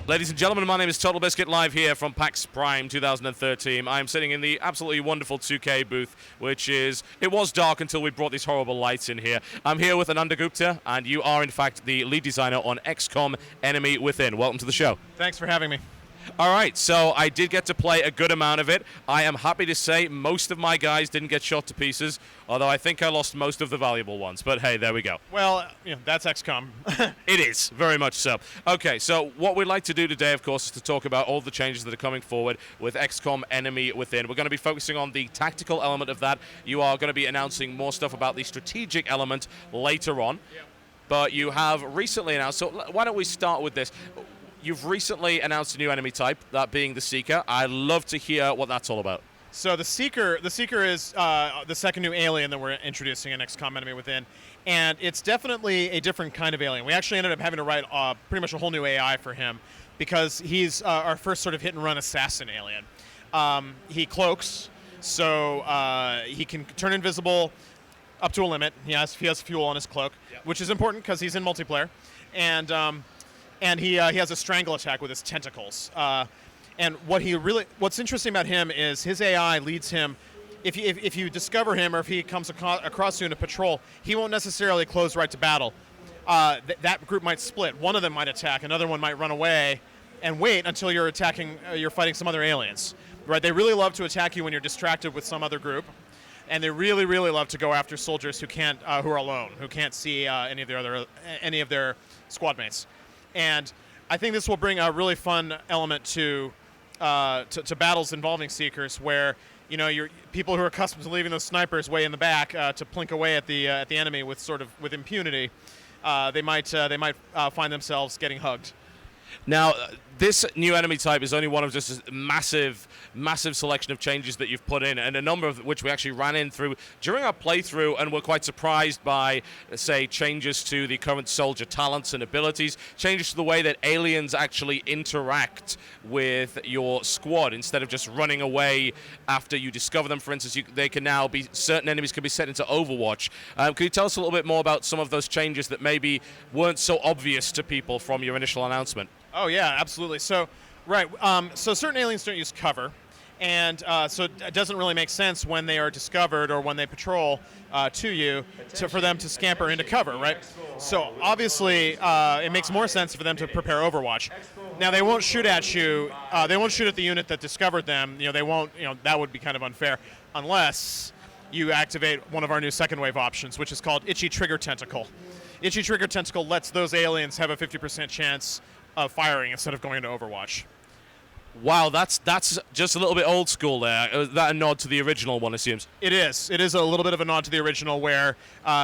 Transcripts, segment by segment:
Ladies and gentlemen, my name is TotalBiscuit, live here from PAX Prime 2013. I'm sitting in the absolutely wonderful 2K booth, it was dark until we brought these horrible lights in here. I'm here with Ananda Gupta, and you are, in fact, the lead designer on XCOM Enemy Within. Welcome to the show. Thanks for having me. All right, so I did get to play a good amount of it. I am happy to say most of my guys didn't get shot to pieces, although I think I lost most of the valuable ones. But hey, there we go. Well, that's XCOM. It is, very much so. Okay, so what we'd like to do today, of course, is to talk about all the changes that are coming forward with XCOM Enemy Within. We're going to be focusing on the tactical element of that. You are going to be announcing more stuff about the strategic element later on. Yep. But you have recently announced, so why don't we start with this? You've recently announced a new enemy type, that being the Seeker. I'd love to hear what that's all about. So the Seeker is the second new alien that we're introducing in XCOM Enemy Within, and it's definitely a different kind of alien. We actually ended up having to write pretty much a whole new AI for him because he's our first sort of hit-and-run assassin alien. He cloaks, so he can turn invisible up to a limit. He has fuel on his cloak, yep, which is important because he's in multiplayer, and he has a strangle attack with his tentacles. And what's interesting about him is his AI leads him. If you discover him or if he comes across you in a patrol, he won't necessarily close right to battle. That group might split. One of them might attack, another one might run away, and wait until you're fighting some other aliens. Right? They really love to attack you when you're distracted with some other group, and they really, really love to go after soldiers who are alone, who can't see any of their squad mates. And I think this will bring a really fun element to battles involving Seekers, where your people who are accustomed to leaving those snipers way in the back to plink away at the enemy with impunity, they might find themselves getting hugged. Now, this new enemy type is only one of just a massive selection of changes that you've put in, and a number of which we actually ran in through during our playthrough and were quite surprised by, say, changes to the current soldier talents and abilities, changes to the way that aliens actually interact with your squad. Instead of just running away after you discover them, for instance, certain enemies can be set into Overwatch. Can you tell us a little bit more about some of those changes that maybe weren't so obvious to people from your initial announcement? Oh yeah, absolutely. So, right. So certain aliens don't use cover, and so it doesn't really make sense when they are discovered or when they patrol to you for them to scamper into cover, right? So obviously, it makes more sense for them to prepare Overwatch. Now they won't shoot at you. They won't shoot at the unit that discovered them. They won't. That would be kind of unfair unless you activate one of our new second wave options, which is called Itchy Trigger Tentacle. Itchy Trigger Tentacle lets those aliens have a 50% chance of firing instead of going into Overwatch. Wow, that's just a little bit old school there. Is that a nod to the original one, it seems? It is. It is a little bit of a nod to the original where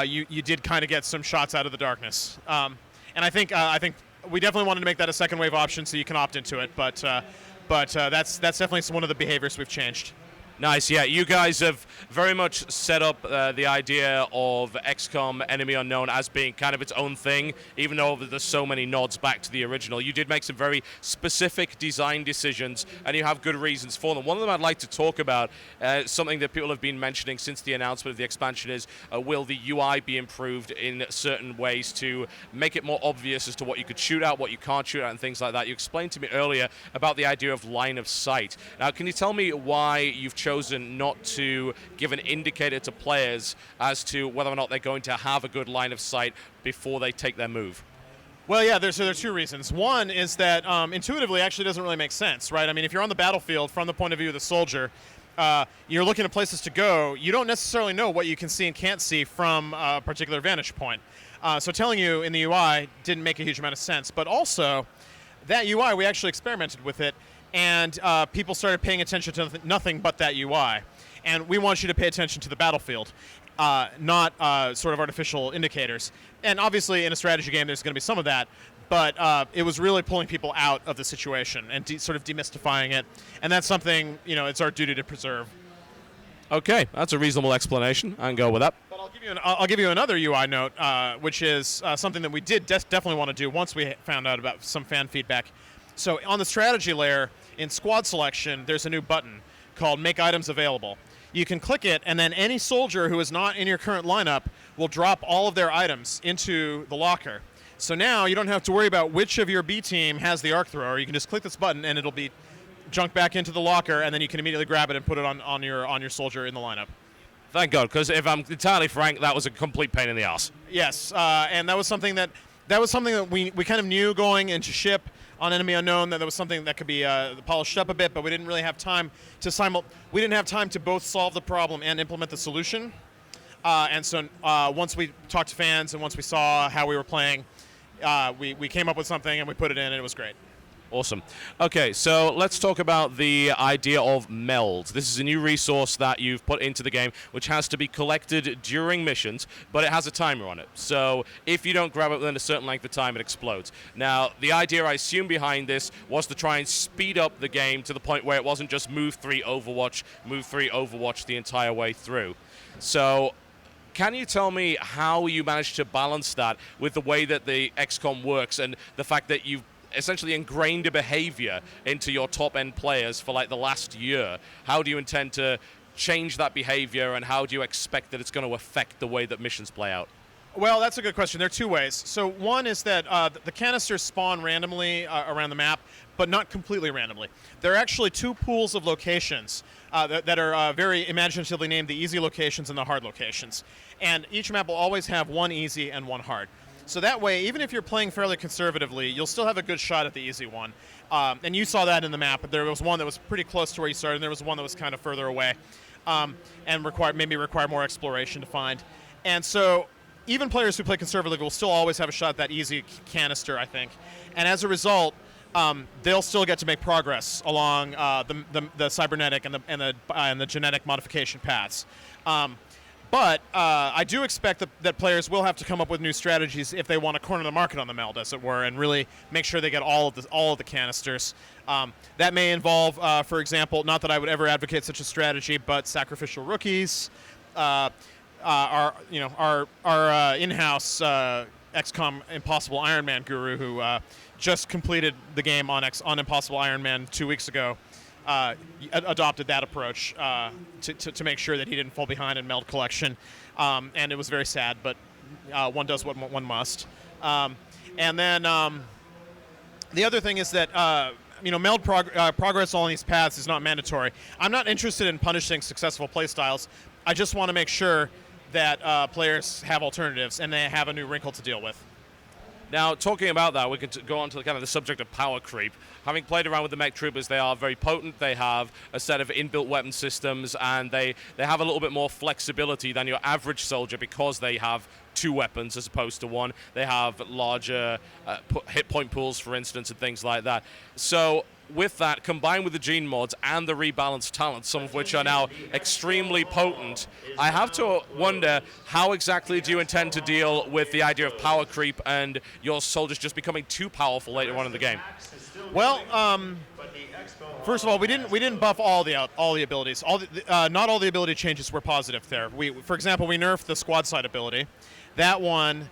you did kind of get some shots out of the darkness. And I think we definitely wanted to make that a second wave option so you can opt into it, but that's definitely one of the behaviors we've changed. Nice, yeah. You guys have very much set up the idea of XCOM Enemy Unknown as being kind of its own thing, even though there's so many nods back to the original. You did make some very specific design decisions, and you have good reasons for them. One of them I'd like to talk about, something that people have been mentioning since the announcement of the expansion is, will the UI be improved in certain ways to make it more obvious as to what you could shoot at, what you can't shoot at, and things like that. You explained to me earlier about the idea of line of sight. Now, can you tell me why you've chosen not to give an indicator to players as to whether or not they're going to have a good line of sight before they take their move? Well, yeah, there are two reasons. One is that intuitively actually doesn't really make sense, right? I mean, if you're on the battlefield from the point of view of the soldier, you're looking at places to go, you don't necessarily know what you can see and can't see from a particular vantage point. So telling you in the UI didn't make a huge amount of sense. But also, that UI, we actually experimented with it, and people started paying attention to nothing but that UI. And we want you to pay attention to the battlefield, not sort of artificial indicators. And obviously, in a strategy game, there's going to be some of that, but it was really pulling people out of the situation and sort of demystifying it. And that's something, it's our duty to preserve. Okay, that's a reasonable explanation. I can go with that. But I'll give you another UI note, which is something that we did definitely want to do once we found out about some fan feedback. So on the strategy layer, in squad selection, there's a new button called Make Items Available. You can click it, and then any soldier who is not in your current lineup will drop all of their items into the locker. So now you don't have to worry about which of your B team has the arc thrower. You can just click this button and it'll be junked back into the locker, and then you can immediately grab it and put it on your soldier in the lineup. Thank God, because if I'm entirely frank, that was a complete pain in the ass. Yes, and that was something that we kind of knew going into ship on Enemy Unknown, that was something that could be polished up a bit, but we didn't really have time to both solve the problem and implement the solution. And so once we talked to fans and once we saw how we were playing, we came up with something and we put it in, and it was great. Awesome. Okay, so let's talk about the idea of Meld. This is a new resource that you've put into the game, which has to be collected during missions, but it has a timer on it. So if you don't grab it within a certain length of time, it explodes. Now, the idea, I assume, behind this was to try and speed up the game to the point where it wasn't just move 3, Overwatch the entire way through. So can you tell me how you managed to balance that with the way that the XCOM works and the fact that you've essentially ingrained a behavior into your top-end players for like the last year? How do you intend to change that behavior, and how do you expect that it's going to affect the way that missions play out? Well, that's a good question. There are two ways. So one is that the canisters spawn randomly around the map, but not completely randomly. There are actually two pools of locations that are very imaginatively named the easy locations and the hard locations. And each map will always have one easy and one hard. So that way, even if you're playing fairly conservatively, you'll still have a good shot at the easy one. And you saw that in the map. There was one that was pretty close to where you started, and there was one that was kind of further away and maybe require more exploration to find. And so even players who play conservatively will still always have a shot at that easy canister, I think. And as a result, they'll still get to make progress along the cybernetic and the genetic modification paths. But I do expect that players will have to come up with new strategies if they want to corner the market on the Meld, as it were, and really make sure they get all of the canisters. That may involve, for example, not that I would ever advocate such a strategy, but sacrificial rookies. Our in-house XCOM Impossible Iron Man guru, who just completed the game on Impossible Iron Man 2 weeks ago, adopted that approach to make sure that he didn't fall behind in Meld collection, and it was very sad, but one does what one must. And then the other thing is that Meld progress on these paths is not mandatory. I'm not interested in punishing successful playstyles. I just want to make sure that players have alternatives and they have a new wrinkle to deal with. Now, talking about that, we could go on to kind of the subject of power creep. Having played around with the mech troopers, they are very potent. They have a set of inbuilt weapon systems, and they have a little bit more flexibility than your average soldier because they have 2 weapons as opposed to 1. They have larger hit point pools, for instance, and things like that. So with that, combined with the gene mods and the rebalanced talents, some of which are now extremely potent, I have to wonder, how exactly do you intend to deal with the idea of power creep and your soldiers just becoming too powerful later on in the game? Well, first of all, we didn't buff all the abilities. Not all the ability changes were positive there. For example, we nerfed the squad side ability. That one,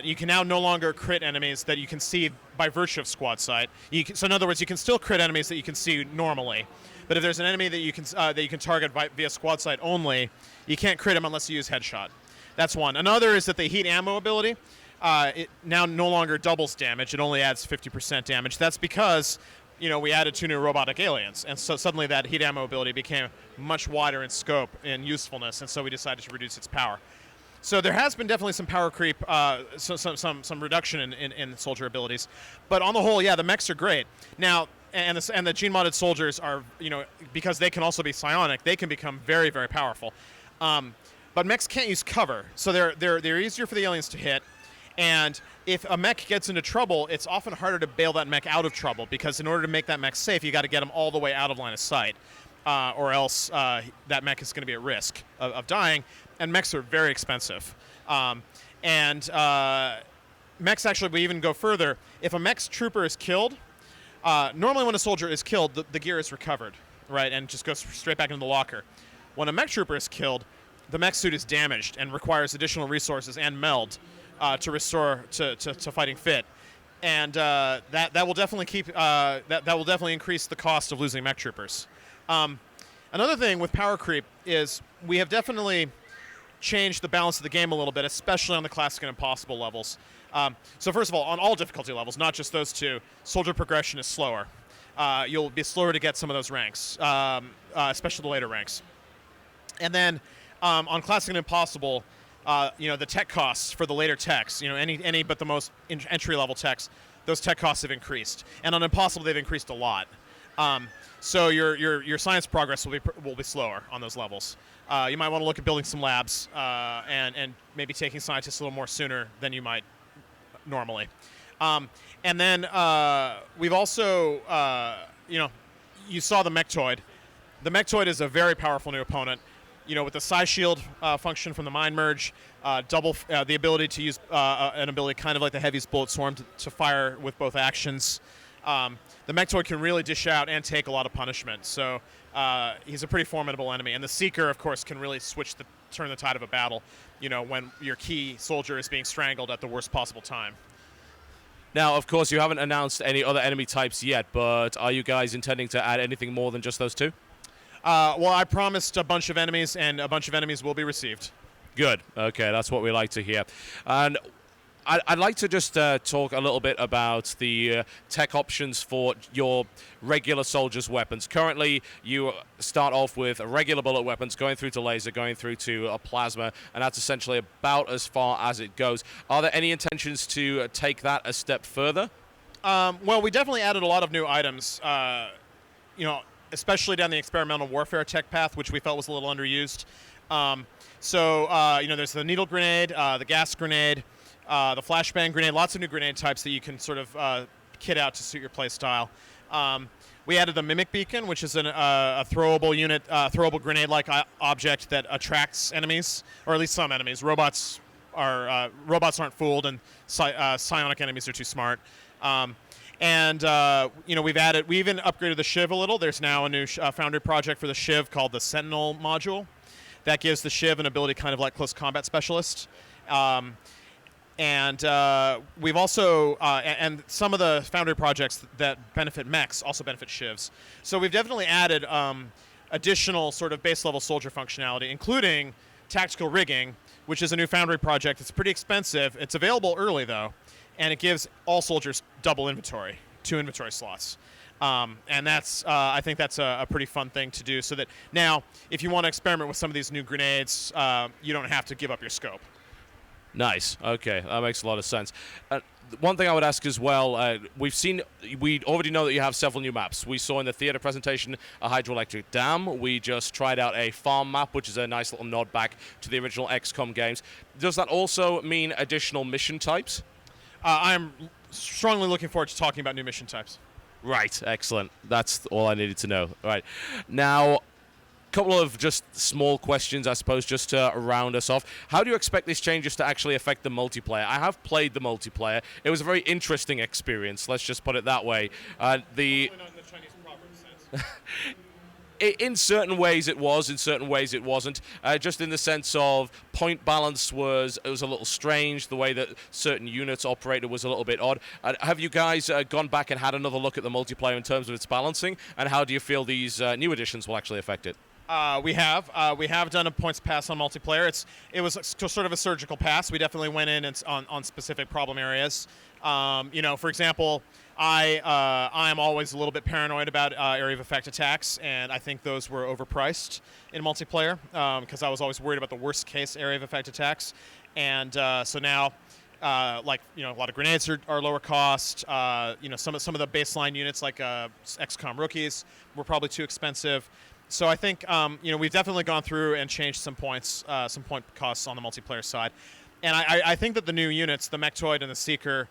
you can now no longer crit enemies that you can see by virtue of squad sight. So in other words, you can still crit enemies that you can see normally, but if there's an enemy that you can target via squad sight only, you can't crit him unless you use headshot. That's one. Another is that the heat ammo ability, it now no longer doubles damage. It only adds 50% damage. That's because we added 2 new robotic aliens, and so suddenly that heat ammo ability became much wider in scope and usefulness, and so we decided to reduce its power. So there has been definitely some power creep, some reduction in soldier abilities, but on the whole, yeah, the mechs are great. Now, and the gene modded soldiers are, because they can also be psionic, they can become very, very powerful. But mechs can't use cover, so they're easier for the aliens to hit. And if a mech gets into trouble, it's often harder to bail that mech out of trouble, because in order to make that mech safe, you got to get them all the way out of line of sight, or else that mech is going to be at risk of dying. And mechs are very expensive. Mechs actually, we even go further. If a mech's trooper is killed, normally when a soldier is killed, the gear is recovered, right, and just goes straight back into the locker. When a mech trooper is killed, the mech suit is damaged and requires additional resources and Meld to restore to fighting fit, and that will definitely that will definitely increase the cost of losing mech troopers. Another thing with power creep is we have definitely changed the balance of the game a little bit, especially on the classic and impossible levels. So first of all, on all difficulty levels, not just those two, soldier progression is slower. You'll be slower to get some of those ranks, especially the later ranks. And then on Classic and Impossible, the tech costs for the later techs, any but the most entry-level techs, those tech costs have increased. And on Impossible, they've increased a lot. So your science progress will be slower on those levels. You might want to look at building some labs and maybe taking scientists a little more sooner than you might normally. And then we've also, you saw the Mechtoid. The Mechtoid is a very powerful new opponent. With the Psi Shield function from the Mind Merge, the ability to use an ability kind of like the Heavy's Bullet Swarm to fire with both actions. The Mechtoid can really dish out and take a lot of punishment. So he's a pretty formidable enemy. And the Seeker, of course, can really turn the tide of a battle, when your key soldier is being strangled at the worst possible time. Now, of course, you haven't announced any other enemy types yet, but are you guys intending to add anything more than just those two? Well, I promised a bunch of enemies, and a bunch of enemies will be received. Good. Okay, that's what we like to hear. And I'd like to just talk a little bit about the tech options for your regular soldiers' weapons. Currently, you start off with regular bullet weapons, going through to laser, going through to a plasma, and that's essentially about as far as it goes. Are there any intentions to take that a step further? Well, we definitely added a lot of new items, especially down the experimental warfare tech path, which we felt was a little underused. There's the needle grenade, the gas grenade, the flashbang grenade, lots of new grenade types that you can sort of kit out to suit your play style. We added the Mimic Beacon, which is a throwable unit, throwable grenade-like object that attracts enemies, or at least some enemies. Robots aren't fooled, and psionic enemies are too smart. We even upgraded the Shiv a little. There's now a new Foundry project for the Shiv called the Sentinel module that gives the Shiv an ability kind of like Close Combat Specialist. We've also, and some of the Foundry projects that benefit mechs also benefit Shivs. So we've definitely added additional sort of base level soldier functionality, including tactical rigging, which is a new Foundry project. It's pretty expensive. It's available early though, and it gives all soldiers double inventory, 2 inventory slots. I think that's a pretty fun thing to do, so that now if you want to experiment with some of these new grenades, you don't have to give up your scope. Nice. Okay, that makes a lot of sense. One thing I would ask as well, we already know that you have several new maps. We saw in the theater presentation a hydroelectric dam. We just tried out a farm map, which is a nice little nod back to the original XCOM games. Does that also mean additional mission types? I'm strongly looking forward to talking about new mission types. Right, excellent. That's all I needed to know. All right. Now, couple of just small questions, I suppose, just to round us off. How do you expect these changes to actually affect the multiplayer? I have played the multiplayer. It was a very interesting experience, let's just put it that way. Hopefully not in the Chinese proverb sense. In certain ways it was, in certain ways it wasn't. Just in the sense of point balance was a little strange. The way that certain units operated was a little bit odd. Have you guys gone back and had another look at the multiplayer in terms of its balancing? And how do you feel these new additions will actually affect it? We have done a points pass on multiplayer. It was sort of a surgical pass. We definitely went in on specific problem areas. For example, I am always a little bit paranoid about area of effect attacks, and I think those were overpriced in multiplayer because I was always worried about the worst case area of effect attacks. And so now, a lot of grenades are lower cost. Some of the baseline units like XCOM rookies were probably too expensive. So I think we've definitely gone through and changed some point costs on the multiplayer side, and I think that the new units, the Mechtoid and the Seeker,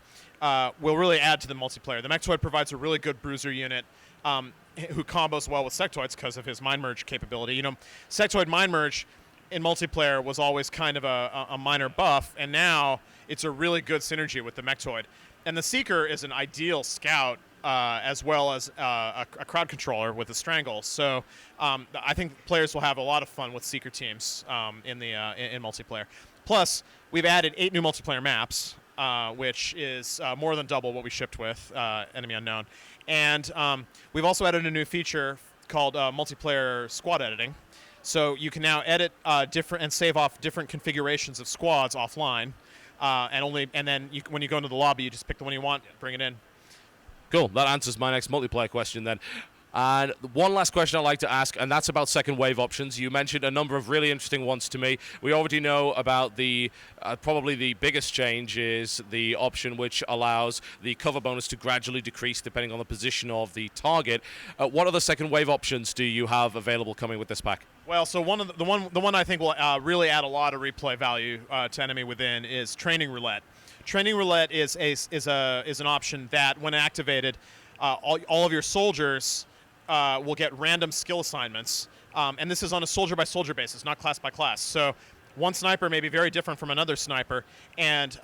will really add to the multiplayer. The Mechtoid provides a really good bruiser unit who combos well with Sectoids because of his Mind Merge capability. Sectoid Mind Merge in multiplayer was always kind of a minor buff, and now it's a really good synergy with the Mechtoid. And the Seeker is an ideal scout as well as a crowd controller with a strangle. So I think players will have a lot of fun with Seeker teams in multiplayer. Plus, we've added 8 new multiplayer maps, which is more than double what we shipped with Enemy Unknown. And we've also added a new feature called multiplayer squad editing. So you can now edit different and save off different configurations of squads offline. and then when you go into the lobby, you just pick the one you want, bring it in. Cool. That answers my next multiplayer question then. And one last question I'd like to ask, and that's about second wave options. You mentioned a number of really interesting ones to me. We already know about the probably the biggest change is the option which allows the cover bonus to gradually decrease depending on the position of the target. What other second wave options do you have available coming with this pack? Well, so the one I think will really add a lot of replay value to Enemy Within is Training Roulette. Training Roulette is an option that, when activated, all of your soldiers will get random skill assignments, and this is on a soldier-by-soldier basis, not class-by-class. So one sniper may be very different from another sniper, and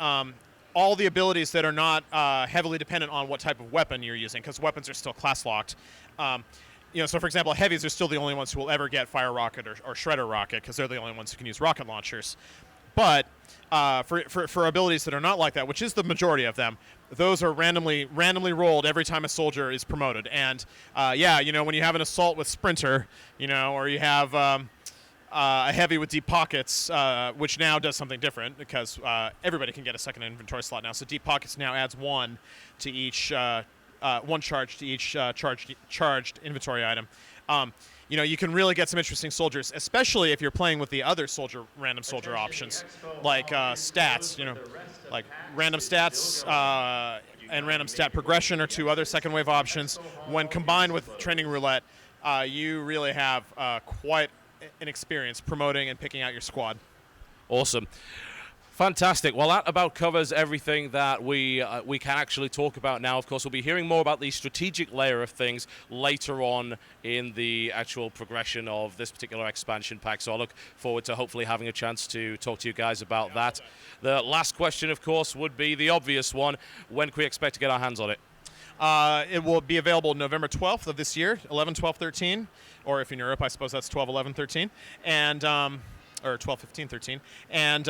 all the abilities that are not heavily dependent on what type of weapon you're using, because weapons are still class-locked. So for example, heavies are still the only ones who will ever get fire rocket or shredder rocket, because they're the only ones who can use rocket launchers. But for abilities that are not like that, which is the majority of them, those are randomly rolled every time a soldier is promoted. And when you have an assault with sprinter, or you have a heavy with deep pockets, which now does something different because everybody can get a second inventory slot now. So deep pockets now adds one to each one charge to each charged inventory item. You can really get some interesting soldiers, especially if you're playing with the other random soldier options, like stats. Like random stats and random stat progression are two other second wave options. When combined with Training Roulette, you really have quite an experience promoting and picking out your squad. Awesome. Fantastic. Well, that about covers everything that we can actually talk about now. Of course, we'll be hearing more about the strategic layer of things later on in the actual progression of this particular expansion pack. So I look forward to hopefully having a chance to talk to you guys about that. The last question, of course, would be the obvious one. When can we expect to get our hands on it? It will be available November 12th of this year, 11, 12, 13. Or if in Europe, I suppose that's 12, 11, 13. And, or 12, 15, 13. And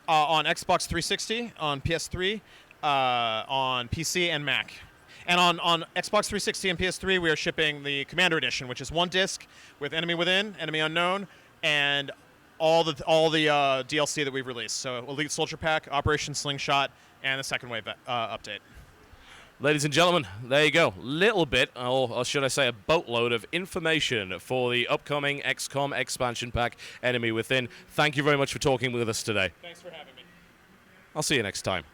on Xbox 360, on PS3, on PC, and Mac. And on Xbox 360 and PS3, we are shipping the Commander Edition, which is one disc with Enemy Within, Enemy Unknown, and all the DLC that we've released. So Elite Soldier Pack, Operation Slingshot, and the second wave update. Ladies and gentlemen, there you go. Little bit, or should I say a boatload of information for the upcoming XCOM expansion pack, Enemy Within. Thank you very much for talking with us today. Thanks for having me. I'll see you next time.